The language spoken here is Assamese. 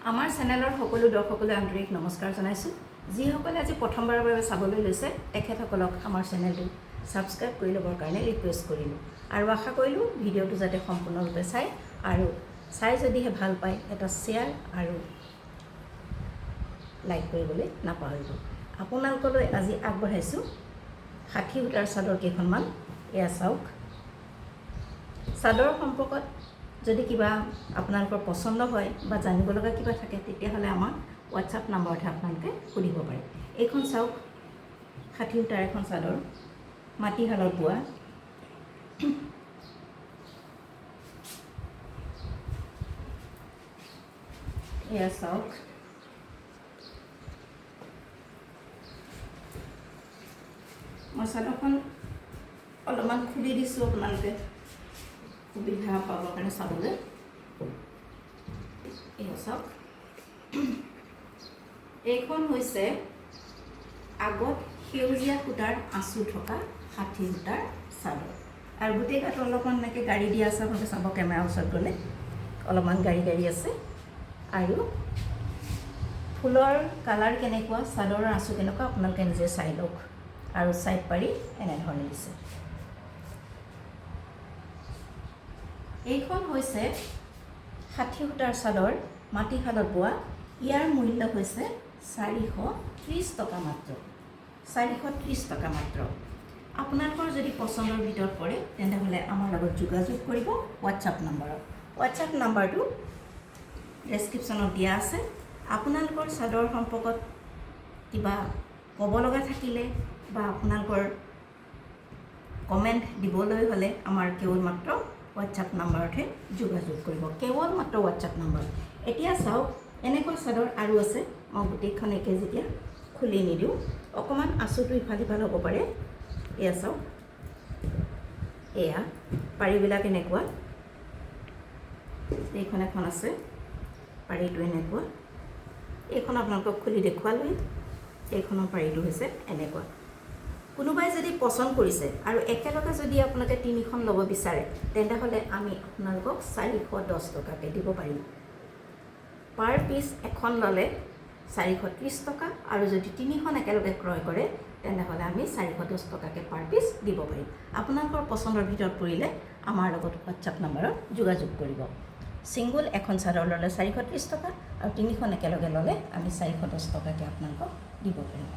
আমাৰ চেনেলৰ সকলো দৰ্শকলৈ আন্তৰিক নমস্কাৰ জনাইছোঁ। যিসকলে আজি প্ৰথমবাৰৰ বাবে চাবলৈ লৈছে তেখেতসকলক আমাৰ চেনেলটো ছাবস্ক্ৰাইব কৰি ল'বৰ কাৰণে ৰিকুৱেষ্ট কৰিলোঁ আৰু আশা কৰিলোঁ ভিডিঅ'টো যাতে সম্পূৰ্ণৰূপে চায় আৰু চাই যদিহে ভাল পায় এটা শ্বেয়াৰ আৰু লাইক কৰিবলৈ নাপাহৰিব। আপোনালোকলৈ আজি আগবঢ়াইছোঁ 60 সূতাৰ চাদৰ কেইখনমান। এয়া চাওক। চাদৰ সম্পৰ্কত যদি কিবা আপোনালোকৰ পচন্দ হয় বা জানিব লগা কিবা থাকে তেতিয়াহ'লে আমাৰ হোৱাটছআপ নাম্বাৰতহে আপোনালোকে সুধিব পাৰে। এইখন চাওক, 60 সূতাৰ এখন চাদৰ, মাটিশালত বোৱা। এয়া চাওক, মই চাদৰখন অলপমান খুলি দিছোঁ আপোনালোকে সুবিধা পাবৰ কাৰণে চাবলৈ। এয়া চাওক, এইখন হৈছে আগত সেউজীয়া সূতাৰ আঁচু থকা 60 সূতাৰ চাদৰ আৰু গোটেই গাটো অলপমান এনেকৈ গাড়ী দিয়া আছে। আপোনালোকে চাব, কেমেৰাৰ ওচৰত গ'লে অলপমান গাড়ী আছে আৰু ফুলৰ কালাৰ কেনেকুৱা, চাদৰৰ আঁচু কেনেকুৱা আপোনালোকে নিজে চাই লওক। আৰু চাইড পাৰি এনেধৰণে দিছে। এইখন হৈছে 60 সূতাৰ চাদৰ, মাটিশালত বোৱা। ইয়াৰ মূল্য হৈছে 430 টকা মাত্ৰ। 430 টকা মাত্ৰ। আপোনালোকৰ যদি পচন্দৰ ভিতৰত পৰে তেনেহ'লে আমাৰ লগত যোগাযোগ কৰিব হোৱাটছআপ নাম্বাৰত। হোৱাটছআপ নাম্বাৰটো ডেছক্ৰিপশ্যনত দিয়া আছে। আপোনালোকৰ চাদৰ সম্পৰ্কত কিবা ক'ব লগা থাকিলে বা আপোনালোকৰ কমেণ্ট দিবলৈ হ'লে আমাৰ কেৱল মাত্ৰ হোৱাটছআপ নাম্বাৰতহে যোগাযোগ কৰিব, কেৱল মাত্ৰ হোৱাটছআপ নাম্বাৰ। এতিয়া চাওক, এনেকুৱা চাদৰ আৰু আছে। মই গোটেইখন একে যেতিয়া খুলি নিদিওঁ, অকণমান আঁচুটো ইফাল সিফাল হ'ব পাৰে। এয়া চাওক, এয়া পাৰিবিলাক এনেকুৱা। এইখন এখন আছে, পাৰিটো এনেকুৱা। এইখন আপোনালোকক খুলি দেখুৱালৈ। এইখনৰ পাৰিটো হৈছে এনেকুৱা। কোনোবাই যদি পচন্দ কৰিছে আৰু একেলগে যদি আপোনালোকে 3খন ল'ব বিচাৰে তেন্তেহ'লে আমি আপোনালোকক 410 টকাকৈ দিব পাৰিম। পাৰ পিচ এখন ল'লে 430 টকা আৰু যদি 3খন একেলগে ক্ৰয় কৰে তেনেহ'লে আমি 410 টকাকৈ পাৰ পিচ দিব পাৰিম। আপোনালোকৰ পচন্দৰ ভিতৰত পৰিলে আমাৰ লগত হোৱাটছআপ নাম্বাৰত যোগাযোগ কৰিব। ছিংগুল এখন চাদৰ ল'লে 430 টকা আৰু 3খন একেলগে ল'লে আমি 410 টকাকৈ আপোনালোকক দিব পাৰিম।